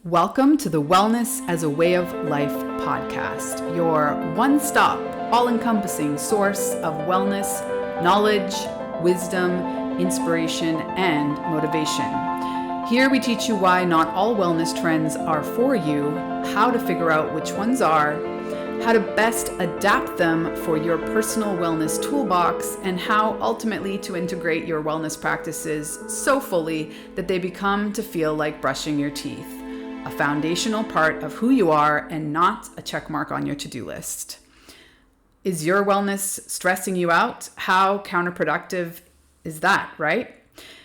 Welcome to the Wellness as a Way of Life podcast, your one-stop, all-encompassing source of wellness, knowledge, wisdom, inspiration, and motivation. Here we teach you why not all wellness trends are for you, how to figure out which ones are, how to best adapt them for your personal wellness toolbox, and how ultimately to integrate your wellness practices so fully that they become to feel like brushing your teeth. A foundational part of who you are and not a check mark on your to-do list. Is your wellness stressing you out? How counterproductive is that, right?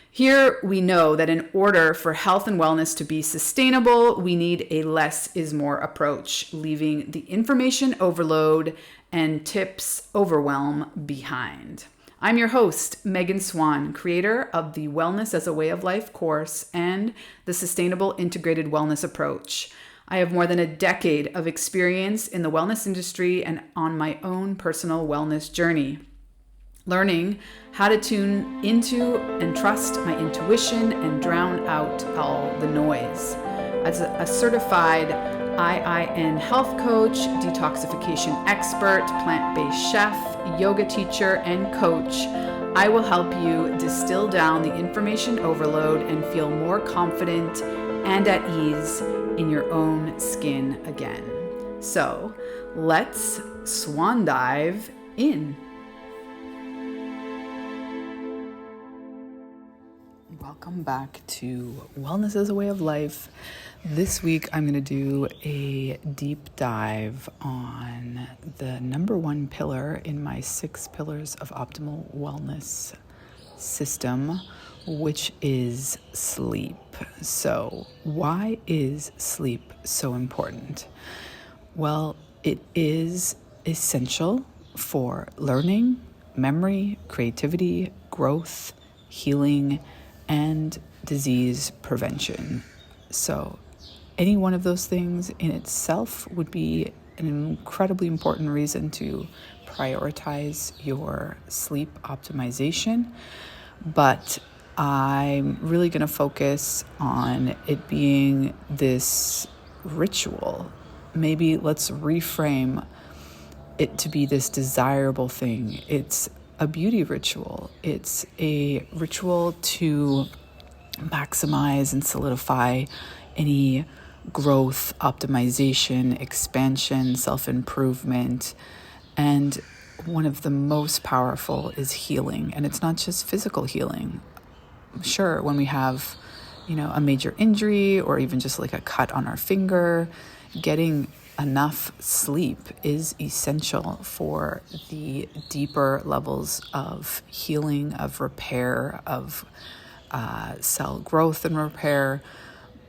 Here we know that in order for health and wellness to be sustainable, we need a less is more approach, leaving the information overload and tips overwhelm behind. I'm your host, Megan Swan, creator of the Wellness as a Way of Life course and the Sustainable Integrated Wellness Approach. I have more than a decade of experience in the wellness industry and on my own personal wellness journey, learning how to tune into and trust my intuition and drown out all the noise. As a certified IIN health coach, detoxification expert, plant-based chef, yoga teacher, and coach, I will help you distill down the information overload and feel more confident and at ease in your own skin again. So let's swan dive in. Welcome back to Wellness as a Way of Life. This week, I'm going to do a deep dive on the number one pillar in my 6 pillars of optimal wellness system, which is sleep. So, why is sleep so important? Well, it is essential for learning, memory, creativity, growth, healing, and disease prevention. So any one of those things in itself would be an incredibly important reason to prioritize your sleep optimization. But I'm really going to focus on it being this ritual. Maybe let's reframe it to be this desirable thing. It's a beauty ritual. It's a ritual to maximize and solidify any growth, optimization, expansion, self-improvement. And one of the most powerful is healing. And it's not just physical healing. Sure, when we have, a major injury or even just like a cut on our finger, getting enough sleep is essential for the deeper levels of healing, of repair, of cell growth and repair.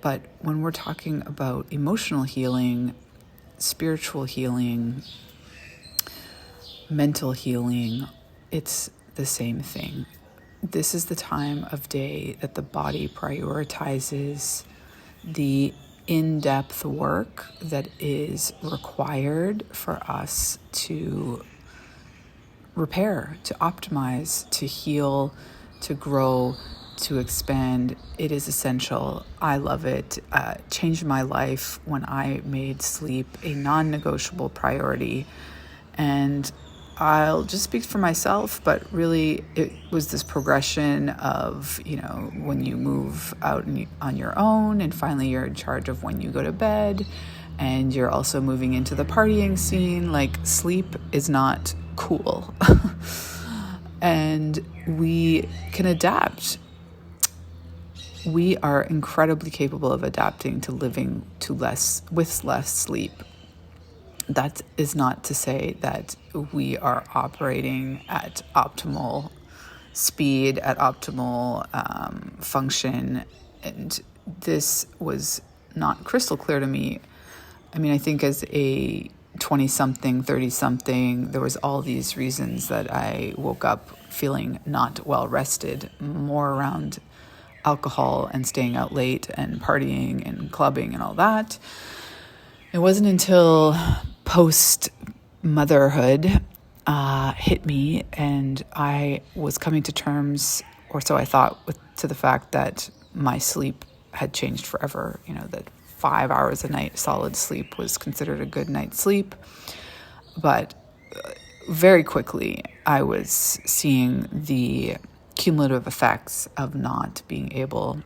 But when we're talking about emotional healing, spiritual healing, mental healing, it's the same thing. This is the time of day that the body prioritizes the in-depth work that is required for us to repair, to optimize, to heal, to grow, to expand. It is essential. I love it. Changed my life when I made sleep a non-negotiable priority. And I'll just speak for myself, but really it was this progression of, when you move out on your own and finally you're in charge of when you go to bed and you're also moving into the partying scene, like sleep is not cool. And we can adapt. We are incredibly capable of adapting to living with less sleep. That is not to say that we are operating at optimal speed, at optimal function. And this was not crystal clear to me. I think as a 20-something, 30-something, there was all these reasons that I woke up feeling not well rested, more around alcohol and staying out late and partying and clubbing and all that. It wasn't until post-motherhood hit me and I was coming to terms, or so I thought, to the fact that my sleep had changed forever, that 5 hours a night solid sleep was considered a good night's sleep. But very quickly, I was seeing the cumulative effects of not being able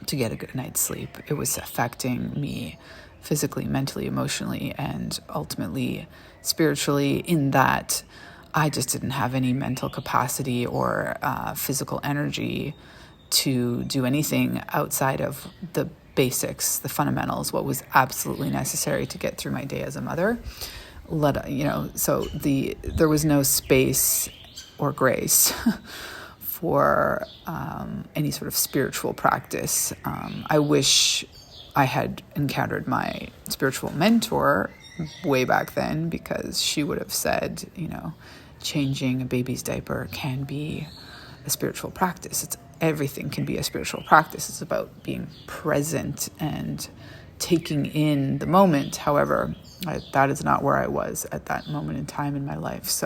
to get a good night's sleep. It was affecting me physically, mentally, emotionally, and ultimately spiritually, in that I just didn't have any mental capacity or physical energy to do anything outside of the basics, the fundamentals, what was absolutely necessary to get through my day as a mother. So there was no space or grace for any sort of spiritual practice. I wish I had encountered my spiritual mentor way back then, because she would have said, changing a baby's diaper can be a spiritual practice. Everything can be a spiritual practice. It's about being present and taking in the moment. However, that is not where I was at that moment in time in my life.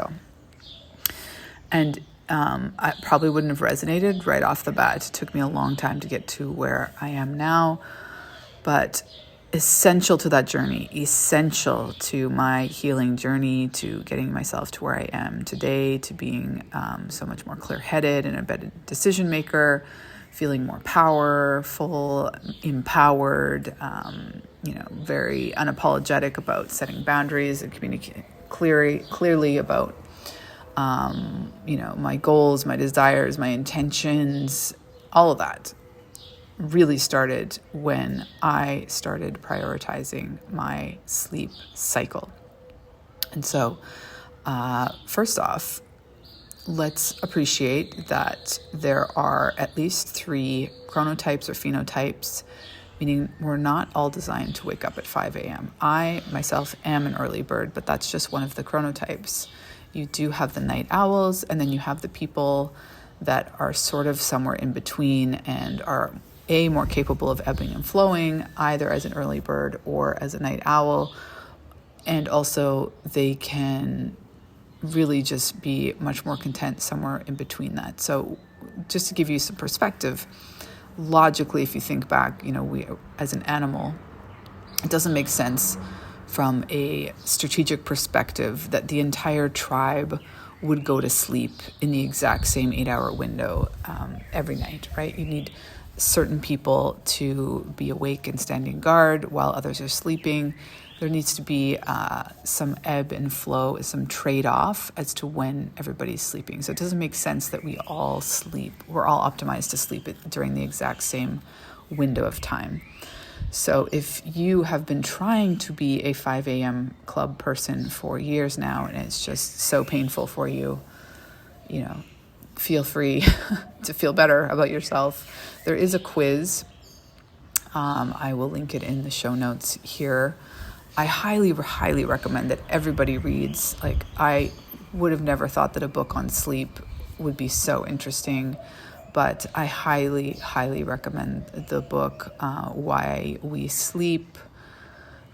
I probably wouldn't have resonated right off the bat. It took me a long time to get to where I am now, but essential to that journey, essential to my healing journey, to getting myself to where I am today, to being so much more clear-headed and a better decision maker, feeling more powerful, empowered, very unapologetic about setting boundaries and communicating clearly about my goals, my desires, my intentions. All of that really started when I started prioritizing my sleep cycle. And so, first off, let's appreciate that there are at least 3 chronotypes or phenotypes, meaning we're not all designed to wake up at 5 a.m. I, myself, am an early bird, but that's just one of the chronotypes. You do have the night owls, and then you have the people that are sort of somewhere in between and are more capable of ebbing and flowing, either as an early bird or as a night owl. And also they can really just be much more content somewhere in between that. So just to give you some perspective, logically, if you think back, we, as an animal, it doesn't make sense from a strategic perspective that the entire tribe would go to sleep in the exact same 8-hour window every night, right? You need certain people to be awake and standing guard while others are sleeping. There needs to be some ebb and flow, some trade-off as to when everybody's sleeping. So it doesn't make sense that we all sleep. We're all optimized to sleep during the exact same window of time. So if you have been trying to be a 5 a.m. club person for years now, and it's just so painful for you, feel free to feel better about yourself. There is a quiz. I will link it in the show notes here. I highly, highly recommend that everybody reads. I would have never thought that a book on sleep would be so interesting, but I highly, highly recommend the book, Why We Sleep,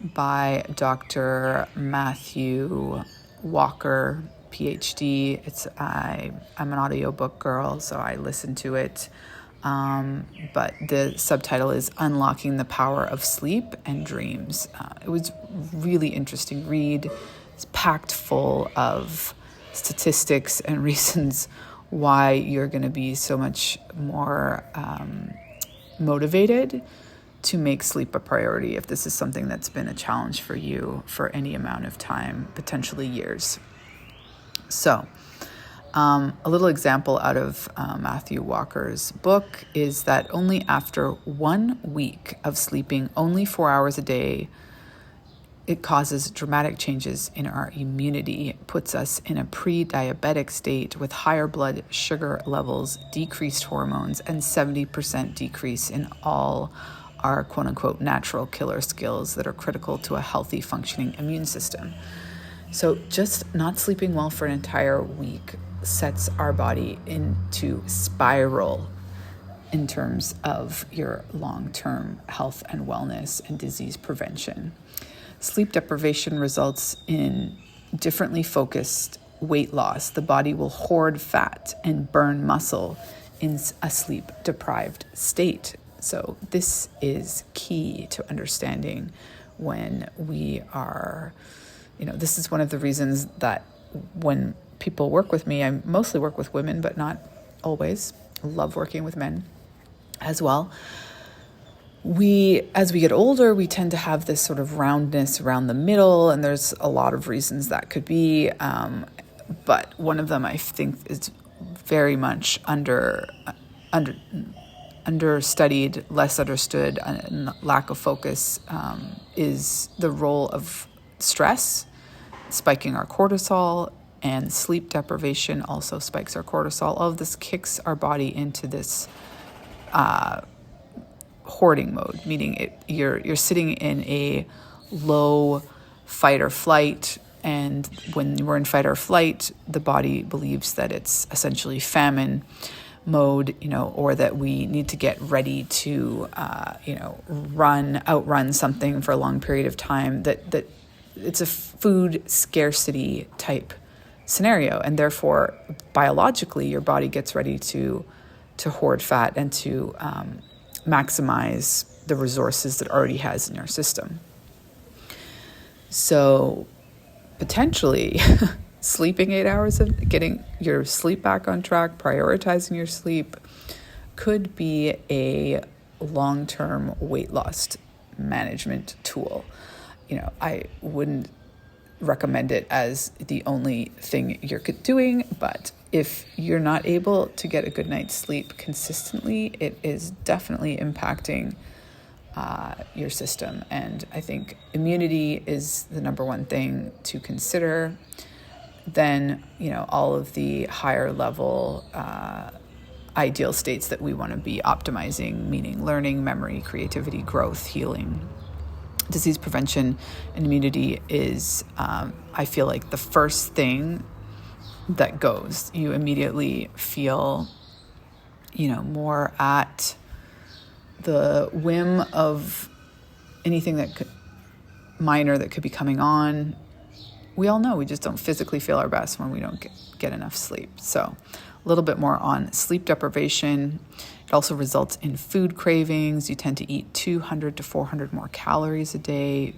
by Dr. Matthew Walker, PhD. I'm an audiobook girl, so I listen to it. But the subtitle is Unlocking the Power of Sleep and Dreams. It was really interesting read. It's packed full of statistics and reasons why you're going to be so much more motivated to make sleep a priority if this is something that's been a challenge for you for any amount of time, potentially years. So, a little example out of Matthew Walker's book is that only after 1 week of sleeping only 4 hours a day, it causes dramatic changes in our immunity. It puts us in a pre-diabetic state with higher blood sugar levels, decreased hormones, and 70% decrease in all our quote-unquote natural killer skills that are critical to a healthy functioning immune system. So just not sleeping well for an entire week sets our body into spiral in terms of your long-term health and wellness and disease prevention. Sleep deprivation results in differently focused weight loss. The body will hoard fat and burn muscle in a sleep-deprived state. So this is key to understanding when we are, this is one of the reasons that when people work with me, I mostly work with women, but not always. I love working with men as well. As we get older, we tend to have this sort of roundness around the middle, and there's a lot of reasons that could be. But one of them I think is very much understudied, less understood, and lack of focus is the role of stress, spiking our cortisol, and sleep deprivation also spikes our cortisol. All of this kicks our body into this hoarding mode, meaning you're sitting in a low fight or flight. And when we're in fight or flight, the body believes that it's essentially famine mode, or that we need to get ready to, outrun something for a long period of time, that it's a food scarcity type scenario. And therefore, biologically, your body gets ready to hoard fat and to maximize the resources that it already has in your system. So potentially sleeping 8 hours, of getting your sleep back on track, prioritizing your sleep, could be a long-term weight loss management tool. I wouldn't recommend it as the only thing you're doing, but if you're not able to get a good night's sleep consistently, it is definitely impacting your system. And I think immunity is the number one thing to consider. Then, all of the higher level ideal states that we want to be optimizing, meaning learning, memory, creativity, growth, healing, disease prevention, and immunity is, I feel like, the first thing that goes. You immediately feel, more at the whim of anything minor that could be coming on. We all know we just don't physically feel our best when we don't get enough sleep. So a little bit more on sleep deprivation. It also results in food cravings. You tend to eat 200 to 400 more calories a day.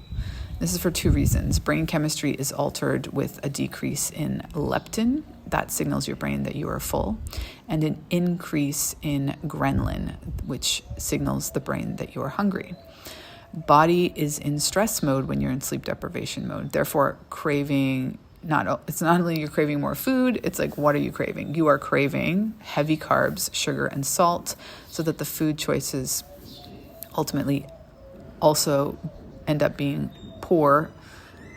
This is for two reasons. Brain chemistry is altered with a decrease in leptin. That signals your brain that you are full, and an increase in ghrelin, which signals the brain that you are hungry. Body is in stress mode when you're in sleep deprivation mode. Therefore, it's not only you're craving more food, it's like, what are you craving? You are craving heavy carbs, sugar, and salt, so that the food choices ultimately also end up being poor,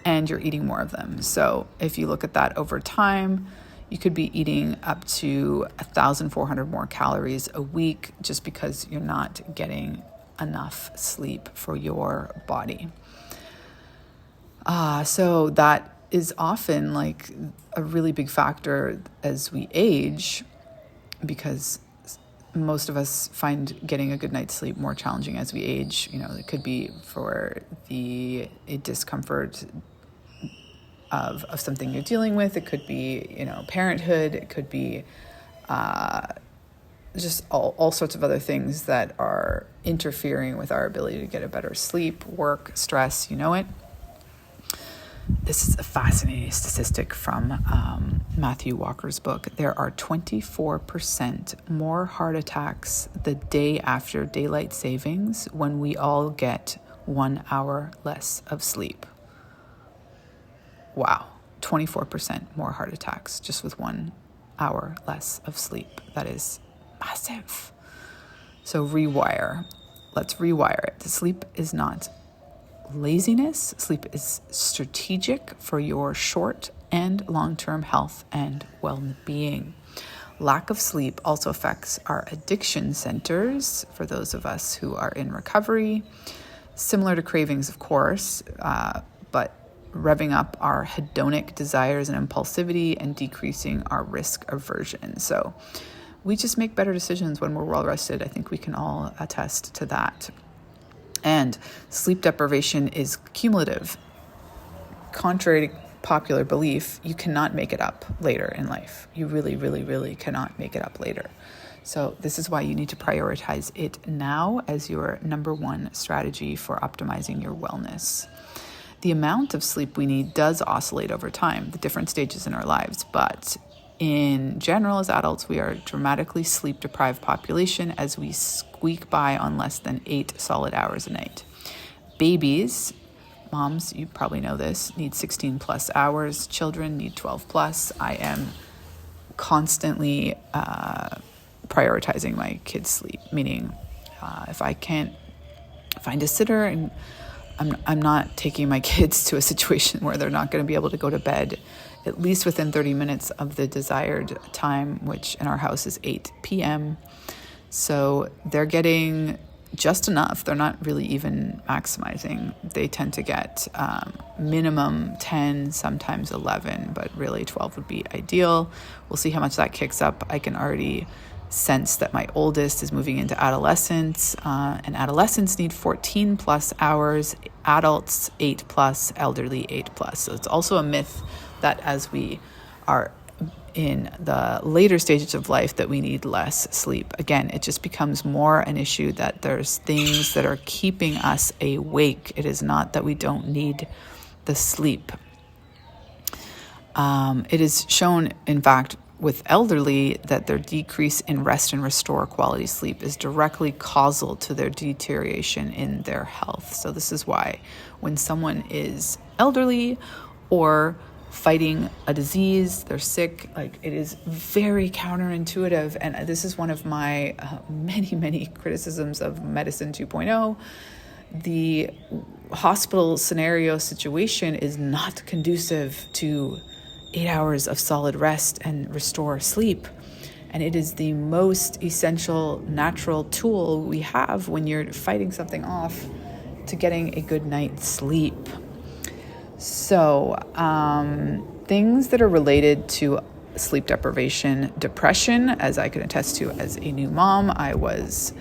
and you're eating more of them. So if you look at that over time, you could be eating up to 1,400 more calories a week just because you're not getting enough sleep for your body. So that is often like a really big factor as we age, because most of us find getting a good night's sleep more challenging as we age. It could be for a discomfort of something you're dealing with. It could be, parenthood. It could be just all sorts of other things that are interfering with our ability to get a better sleep, work, stress, it. This is a fascinating statistic from Matthew Walker's book. There are 24% more heart attacks the day after daylight savings when we all get 1 hour less of sleep. Wow, 24% more heart attacks just with 1 hour less of sleep. That is massive. So let's rewire it. Sleep is not laziness. Sleep is strategic for your short and long-term health and well-being. Lack of sleep also affects our addiction centers for those of us who are in recovery, similar to cravings, of course, but revving up our hedonic desires and impulsivity and decreasing our risk aversion. So we just make better decisions when we're well rested. I think we can all attest to that. And sleep deprivation is cumulative. Contrary to popular belief, you cannot make it up later in life. You really, really, really cannot make it up later. So this is why you need to prioritize it now as your number one strategy for optimizing your wellness. The amount of sleep we need does oscillate over time, the different stages in our lives, but in general, as adults, we are a dramatically sleep-deprived population as we squeak by on less than 8 solid hours a night. Babies, moms, you probably know this, need 16 plus hours. Children need 12 plus. I am constantly prioritizing my kids' sleep, meaning if I can't find a sitter and I'm not taking my kids to a situation where they're not going to be able to go to bed at least within 30 minutes of the desired time, which in our house is 8 p.m. So they're getting just enough. They're not really even maximizing. They tend to get minimum 10, sometimes 11, but really 12 would be ideal. We'll see how much that kicks up. I can already sense that my oldest is moving into adolescence, and adolescents need 14 plus hours, adults 8 plus, elderly 8 plus. So it's also a myth that as we are in the later stages of life that we need less sleep. Again, it just becomes more an issue that there's things that are keeping us awake. It is not that we don't need the sleep. It is shown, in fact, with elderly that their decrease in rest and restore quality sleep is directly causal to their deterioration in their health. So this is why when someone is elderly or fighting a disease, they're sick, like it is very counterintuitive. And this is one of my many criticisms of Medicine 2.0. The hospital scenario situation is not conducive to 8 hours of solid rest and restore sleep. And it is the most essential natural tool we have when you're fighting something off to getting a good night's sleep. So things that are related to sleep deprivation, depression, as I can attest to as a new mom, I was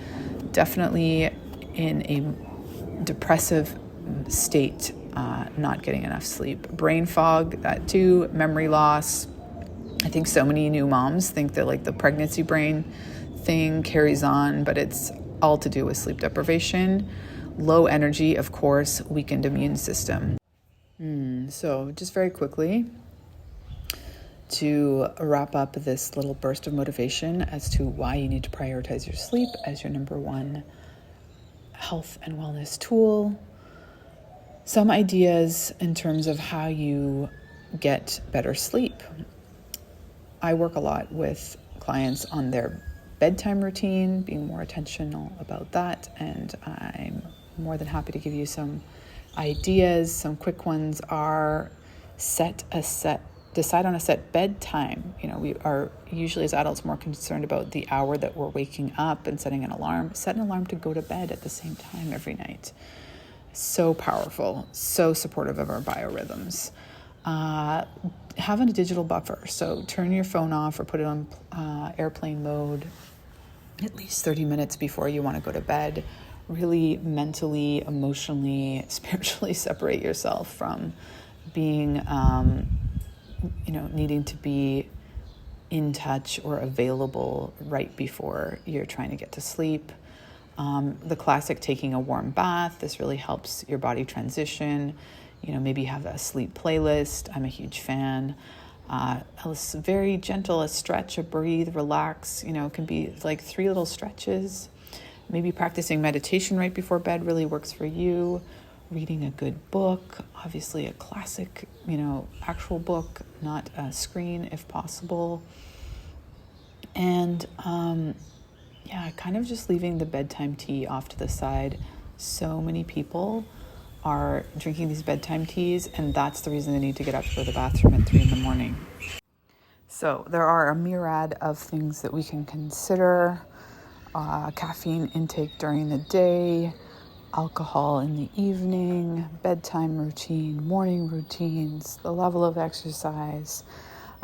definitely in a depressive state, not getting enough sleep. Brain fog, that too, memory loss. I think so many new moms think that like the pregnancy brain thing carries on, but it's all to do with sleep deprivation. Low energy, of course, weakened immune system. So just very quickly to wrap up this little burst of motivation as to why you need to prioritize your sleep as your number one health and wellness tool. Some ideas in terms of how you get better sleep. I work a lot with clients on their bedtime routine, being more intentional about that, and I'm more than happy to give you some ideas. Some quick ones are decide on a set bedtime. We are usually as adults more concerned about the hour that we're waking up and setting an alarm. Set an alarm to go to bed at the same time every night. So powerful, so supportive of our biorhythms. Having a digital buffer. So turn your phone off or put it on airplane mode at least 30 minutes before you want to go to bed. Really mentally, emotionally, spiritually separate yourself from being, needing to be in touch or available right before you're trying to get to sleep. The classic taking a warm bath. This really helps your body transition. Maybe have a sleep playlist. I'm a huge fan. Very gentle, a stretch, a breathe, relax. Can be like 3 little stretches. Maybe practicing meditation right before bed really works for you. Reading a good book, obviously a classic, actual book, not a screen if possible. And kind of just leaving the bedtime tea off to the side. So many people are drinking these bedtime teas, and that's the reason they need to get up to go to the bathroom at 3 a.m. So there are a myriad of things that we can consider. Caffeine intake during the day, alcohol in the evening, bedtime routine, morning routines, the level of exercise,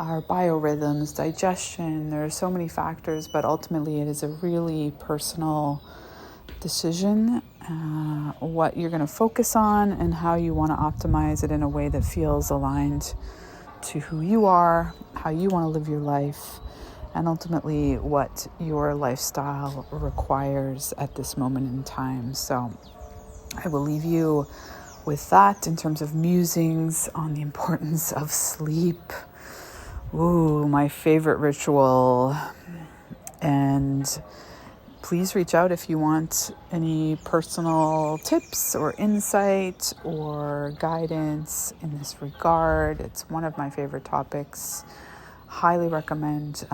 our biorhythms, digestion. There are so many factors, but ultimately it is a really personal decision, what you're going to focus on and how you want to optimize it in a way that feels aligned to who you are, how you want to live your life, and ultimately what your lifestyle requires at this moment in time. So I will leave you with that in terms of musings on the importance of sleep. Ooh, my favorite ritual. And please reach out if you want any personal tips or insight or guidance in this regard. It's one of my favorite topics. Highly recommend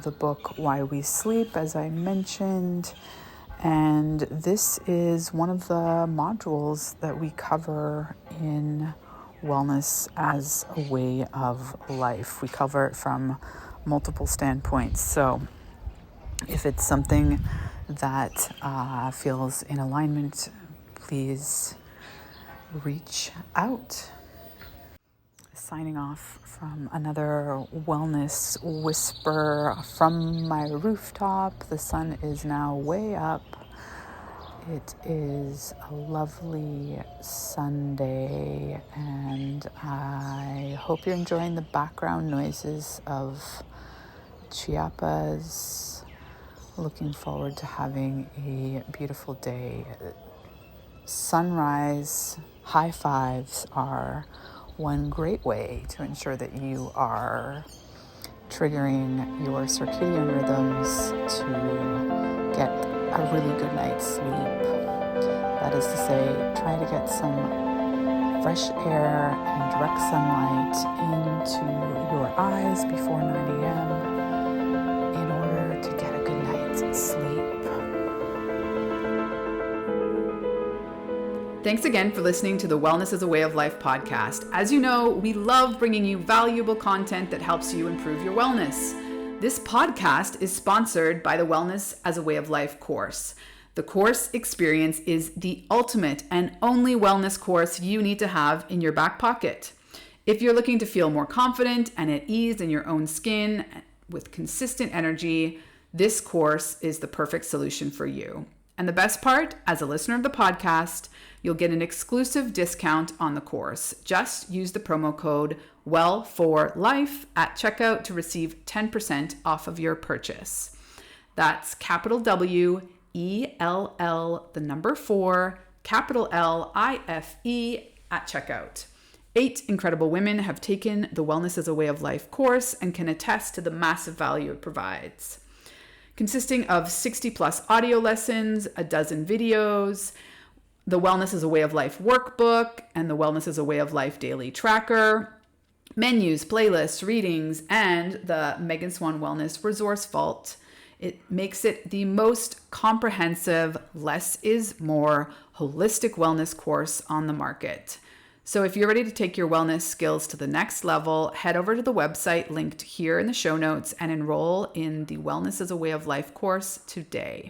the book Why We Sleep, as I mentioned. And this is one of the modules that we cover in Wellness as a Way of Life. We cover it from multiple standpoints. So if it's something that feels in alignment, please reach out. Signing off from another wellness whisper from my rooftop. The sun is now way up. It is a lovely Sunday, and I hope you're enjoying the background noises of Chiapas. Looking forward to having a beautiful day. Sunrise high fives are one great way to ensure that you are triggering your circadian rhythms to get a really good night's sleep. That is to say, try to get some fresh air and direct sunlight into your eyes before 9 a.m. in order to get a good night's sleep. Thanks again for listening to the Wellness as a Way of Life podcast. As you know, we love bringing you valuable content that helps you improve your wellness. This podcast is sponsored by the Wellness as a Way of Life course. The course experience is the ultimate and only wellness course you need to have in your back pocket. If you're looking to feel more confident and at ease in your own skin with consistent energy, this course is the perfect solution for you. And the best part, as a listener of the podcast, you'll get an exclusive discount on the course. Just use the promo code WELL4LIFE at checkout to receive 10% off of your purchase. That's capital W, ELL, the number 4, capital LIFE at checkout. 8 incredible women have taken the Wellness as a Way of Life course and can attest to the massive value it provides. Consisting of 60 plus audio lessons, a dozen videos, the Wellness as a Way of Life workbook, and the Wellness as a Way of Life daily tracker, menus, playlists, readings, and the Megan Swan Wellness Resource Vault. It makes it the most comprehensive, less is more holistic wellness course on the market. So if you're ready to take your wellness skills to the next level, head over to the website linked here in the show notes and enroll in the Wellness as a Way of Life course today.